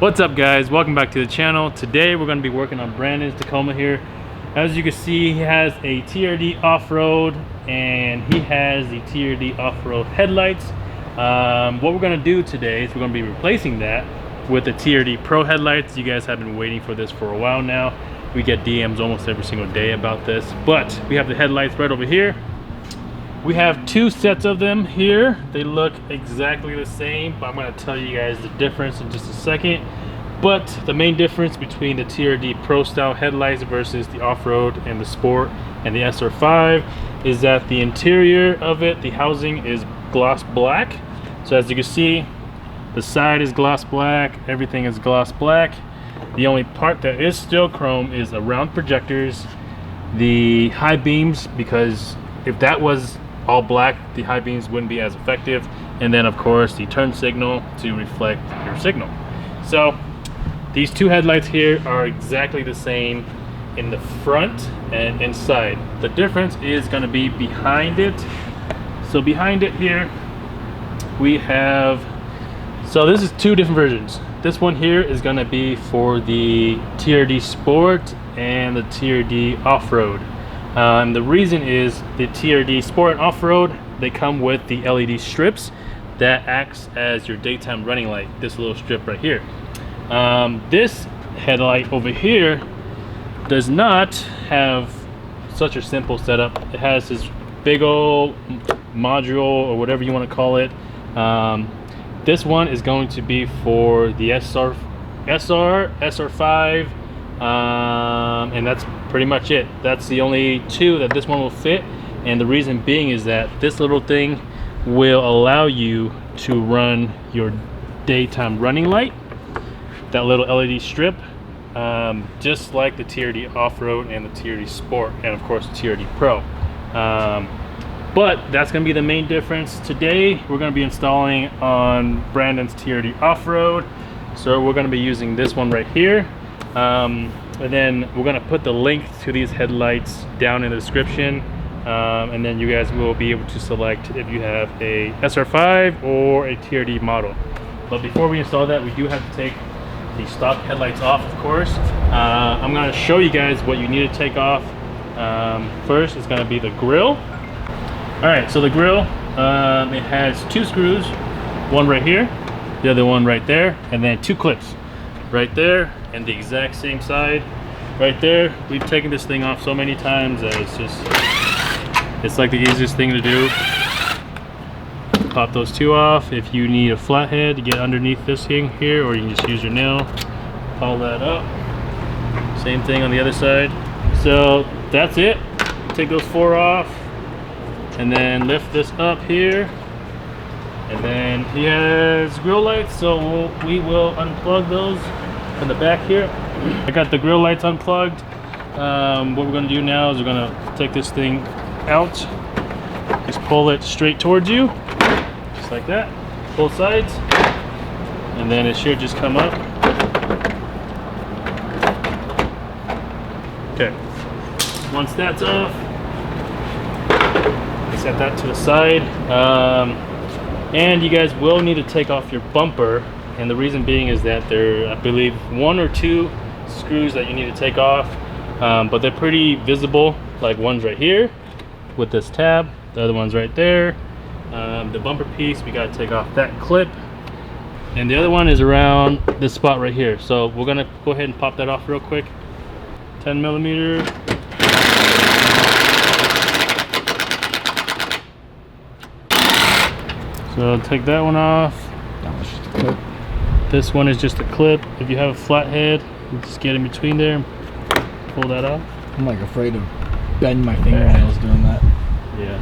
What's up guys, welcome back to the channel. Today we're going to be working on Brandon's Tacoma here. As you can see, he has a TRD off-road and he has the TRD off-road headlights. What we're going to do today is we're going to be replacing that with the TRD Pro headlights. You guys have been waiting for this for a while now. We get DMs almost every single day about this, but we have the headlights right over here. We have two sets of them here. They look exactly the same, but I'm going to tell you guys the difference in just a second. But the main difference between the TRD Pro style headlights versus the off-road and the Sport and the SR5 is that the interior of it, the housing, is gloss black. So as you can see, the side is gloss black, everything is gloss black. The only part that is still chrome is around projectors, the high beams, because if that was all black, the high beams wouldn't be as effective, and then of course the turn signal to reflect your signal. So these two headlights here are exactly the same in the front and inside. The difference is going to be behind it. So behind it here we have, so this is two different versions. This one here is going to be for the TRD Sport and the TRD Off-Road. The reason is the TRD Sport and Off-Road, they come with the LED strips that acts as your daytime running light, this little strip right here. This headlight over here does not have such a simple setup. It has this big old module or whatever you want to call it. This one is going to be for the SR5, and that's pretty much it. That's the only two that this one will fit, and the reason being is that this little thing will allow you to run your daytime running light, that little LED strip, just like the TRD Off-Road and the TRD Sport, and of course the TRD Pro. But that's going to be the main difference. Today we're going to be installing on Brandon's TRD Off-Road, so we're going to be using this one right here. And then we're going to put the link to these headlights down in the description, and then you guys will be able to select if you have a SR5 or a TRD model. But before we install that, we do have to take the stock headlights off, of course. I'm going to show you guys what you need to take off. First, it's going to be the grill. Alright, so the grill, it has two screws, one right here, the other one right there, and then two clips right there, and the exact same side right there. We've taken this thing off so many times that it's like the easiest thing to do. Pop those two off. If you need a flathead to get underneath this thing here, or you can just use your nail, pull that up. Same thing on the other side. So that's it. Take those four off and then lift this up here, and then he has grill lights, so we will unplug those in the back here. I got the grill lights unplugged. What we're going to do now is we're going to take this thing out, just pull it straight towards you, just like that, both sides, and then it should just come up. Okay, once that's off, set that to the side, and you guys will need to take off your bumper, and the reason being is that there are, I believe, one or two screws that you need to take off, but they're pretty visible, like one's right here with this tab, the other one's right there. The bumper piece, we got to take off that clip, and the other one is around this spot right here. So we're gonna go ahead and pop that off real quick. 10 millimeter. So take that one off. This one is just a clip. If you have a flathead, you just get in between there and pull that off. I'm like afraid to bend my fingernails doing that. Yeah.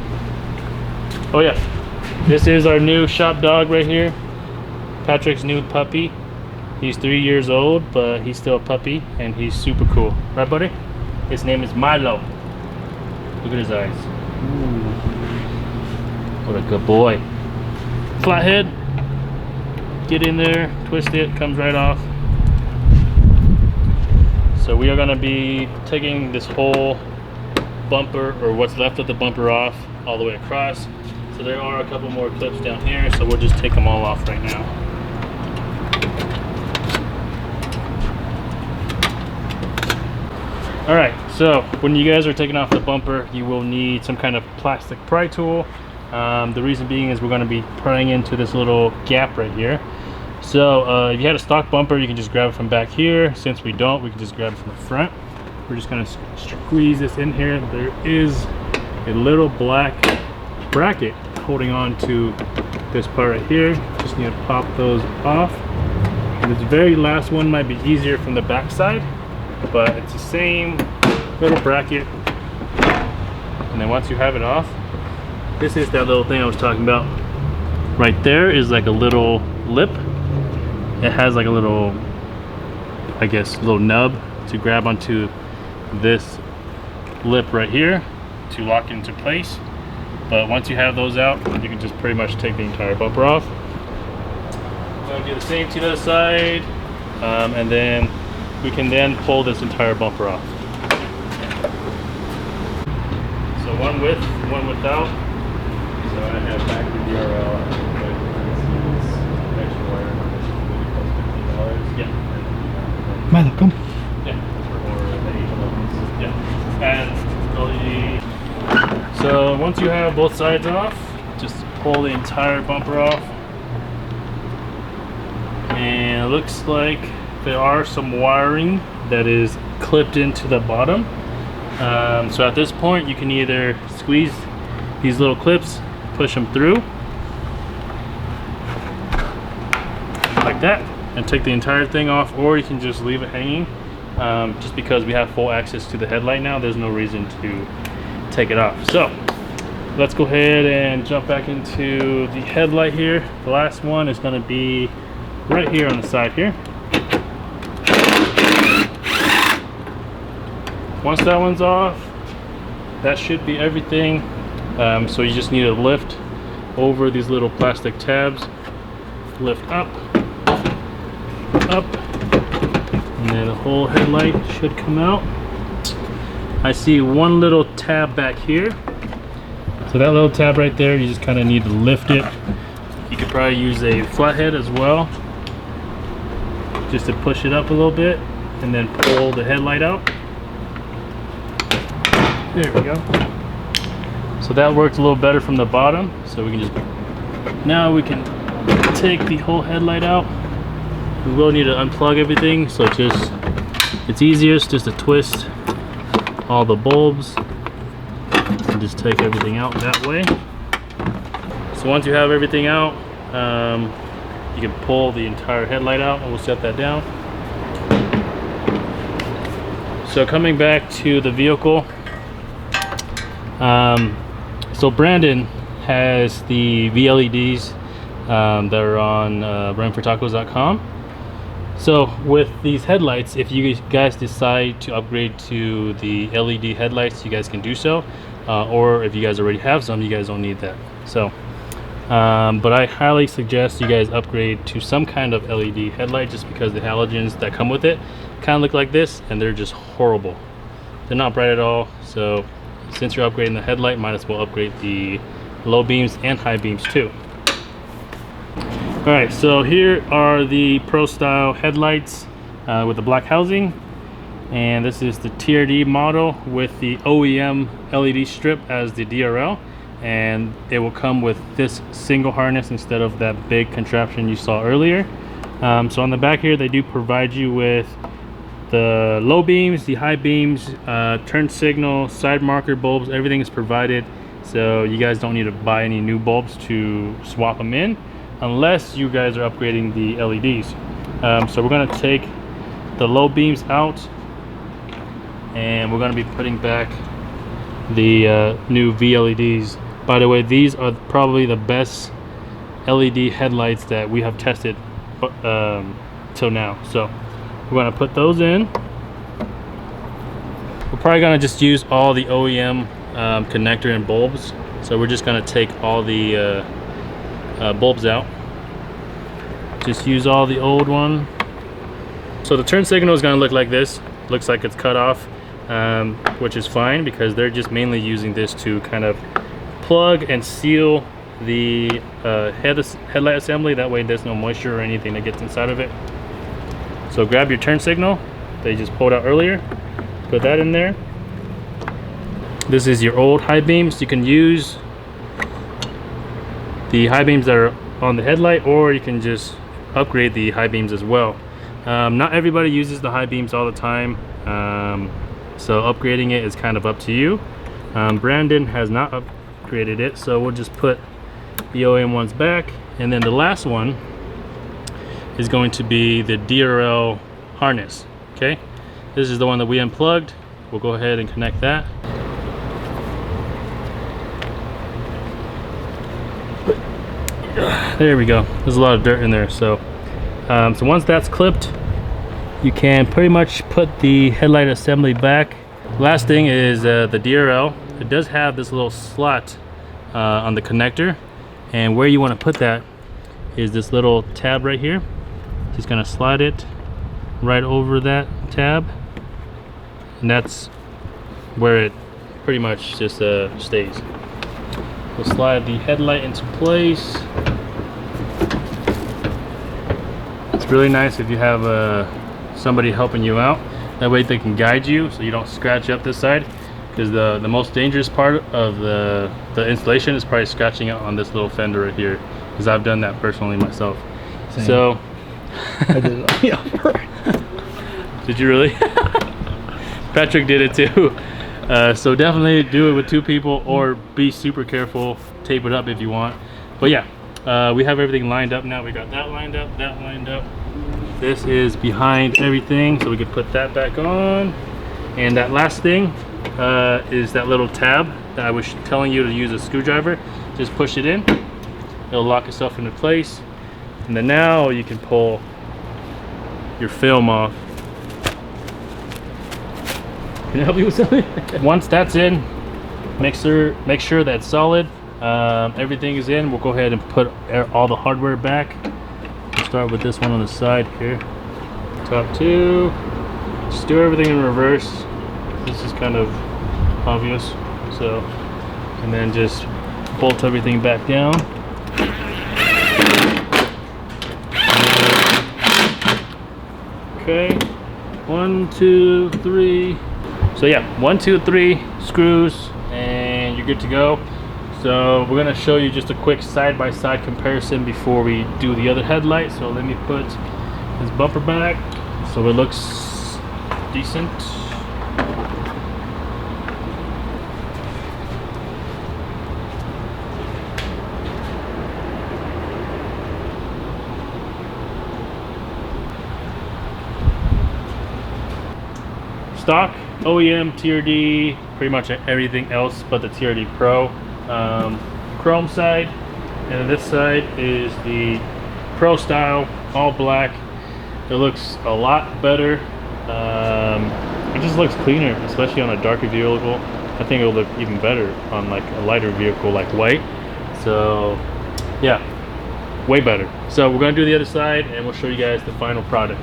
Oh yeah. This is our new shop dog right here. Patrick's new puppy. He's 3 years old, but he's still a puppy, and he's super cool. Right, buddy? His name is Milo. Look at his eyes. Ooh. What a good boy. Flathead, get in there, twist it, comes right off. So we are going to be taking this whole bumper, or what's left of the bumper, off all the way across. So there are a couple more clips down here, so we'll just take them all off right now. All right, so when you guys are taking off the bumper, you will need some kind of plastic pry tool. The reason being is we're going to be prying into this little gap right here. So if you had a stock bumper, you can just grab it from back here. Since we don't, we can just grab it from the front. We're just going to squeeze this in here. There is a little black bracket holding on to this part right here. Just need to pop those off. And this very last one might be easier from the back side, but it's the same little bracket. And then once you have it off, this is that little thing I was talking about. Right there is like a little lip. It has like a little, I guess, little nub to grab onto this lip right here to lock it into place. But once you have those out, you can just pretty much take the entire bumper off. I'm going to do the same to the other side, and then we can then pull this entire bumper off. So one with, one without. So I have back the DRL. Extra wire. $50. Yeah. Milo, come. Yeah. Yeah. And LED. So once you have both sides off, just pull the entire bumper off. And it looks like there are some wiring that is clipped into the bottom. So at this point, you can either squeeze these little clips, push them through like that, and take the entire thing off, or you can just leave it hanging. Just because we have full access to the headlight now, there's no reason to take it off. So let's go ahead and jump back into the headlight here. The last one is going to be right here on the side here. Once that one's off, that should be everything. So you just need to lift over these little plastic tabs, lift up, and then the whole headlight should come out. I see one little tab back here. So that little tab right there, you just kind of need to lift it. You could probably use a flathead as well, just to push it up a little bit, and then pull the headlight out. There we go. So that worked a little better from the bottom. So we can just, now we can take the whole headlight out. We will need to unplug everything, so it's easiest just to twist all the bulbs and just take everything out that way. So once you have everything out, you can pull the entire headlight out, and we'll set that down. So coming back to the vehicle, so Brandon has the VLEDs that are on runfortacos.com. So with these headlights, if you guys decide to upgrade to the LED headlights, you guys can do so, or if you guys already have some, you guys don't need that. So but I highly suggest you guys upgrade to some kind of LED headlight, just because the halogens that come with it kind of look like this, and they're just horrible. They're not bright at all. So since you're upgrading the headlight, might as well upgrade the low beams and high beams too. All right, so here are the Pro style headlights with the black housing, and this is the TRD model with the OEM LED strip as the DRL, and it will come with this single harness instead of that big contraption you saw earlier. So on the back here, they do provide you with the low beams, the high beams, turn signal, side marker bulbs. Everything is provided, so you guys don't need to buy any new bulbs to swap them in, unless you guys are upgrading the LEDs. So we're going to take the low beams out, and we're going to be putting back the new VLEDs. By the way, these are probably the best LED headlights that we have tested till now. So we're going to put those in. We're probably going to just use all the OEM connector and bulbs. So we're just going to take all the bulbs out. Just use all the old one. So the turn signal is going to look like this. Looks like it's cut off, which is fine, because they're just mainly using this to kind of plug and seal the headlight assembly. That way there's no moisture or anything that gets inside of it. So grab your turn signal that you just pulled out earlier, Put that in there. This is your old high beams. You can use the high beams that are on the headlight, or you can just upgrade the high beams as well. Not everybody uses the high beams all the time, so upgrading it is kind of up to you. Brandon has not upgraded it, so we'll just put the OEM ones back, and then the last one is going to be the DRL harness. Okay, this is the one that we unplugged. We'll go ahead and connect that. There we go. There's a lot of dirt in there, so once that's clipped, you can pretty much put the headlight assembly back. Last thing is the DRL. It does have this little slot on the connector, and where you want to put that is this little tab right here. Just gonna slide it right over that tab, and that's where it pretty much just stays. We'll slide the headlight into place. It's really nice if you have somebody helping you out. That way they can guide you so you don't scratch up this side, because the most dangerous part of the installation is probably scratching out on this little fender right here, because I've done that personally myself. Same. So I did it on the upper. did you really? Patrick did it too. So definitely do it with 2 people, or be super careful. Tape it up if you want. But yeah, we have everything lined up now. We got that lined up, that lined up. This is behind everything, so we could put that back on. And that last thing is that little tab that I was telling you to use a screwdriver. Just push it in. It'll lock itself into place. And then now you can pull your film off. Can I help you with something? Once that's in, make sure that's solid. Everything is in. We'll go ahead and put all the hardware back. We'll start with this one on the side here. Top 2. Just do everything in reverse. This is kind of obvious. So, and then just bolt everything back down. Okay, 1, 2, 3. So yeah, 1, 2, 3 screws, and you're good to go. So we're gonna show you just a quick side-by-side comparison before we do the other headlight. So let me put this bumper back so it looks decent. Stock OEM TRD, pretty much everything else but the TRD Pro. Chrome side, and this side is the Pro style, all black. It looks a lot better. It just looks cleaner, especially on a darker vehicle. I think it'll look even better on like a lighter vehicle like white. So yeah, way better. So we're gonna do the other side and we'll show you guys the final product.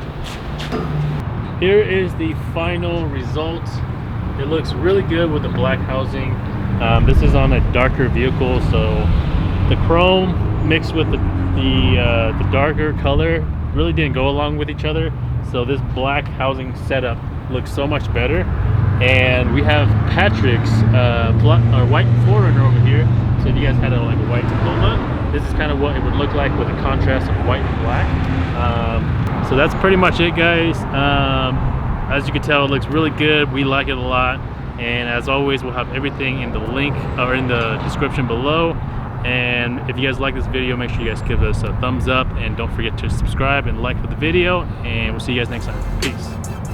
Here is the final result. It looks really good with the black housing. This is on a darker vehicle, so the chrome mixed with the darker color really didn't go along with each other. So this black housing setup looks so much better. And we have Patrick's white 4Runner over here. So if you guys had a white Tacoma, this is kind of what it would look like with a contrast of white and black. So that's pretty much it, guys. As you can tell, it looks really good. We like it a lot. And as always, we'll have everything in the link or in the description below. And if you guys like this video, make sure you guys give us a thumbs up, and don't forget to subscribe and like the video, and we'll see you guys next time. Peace.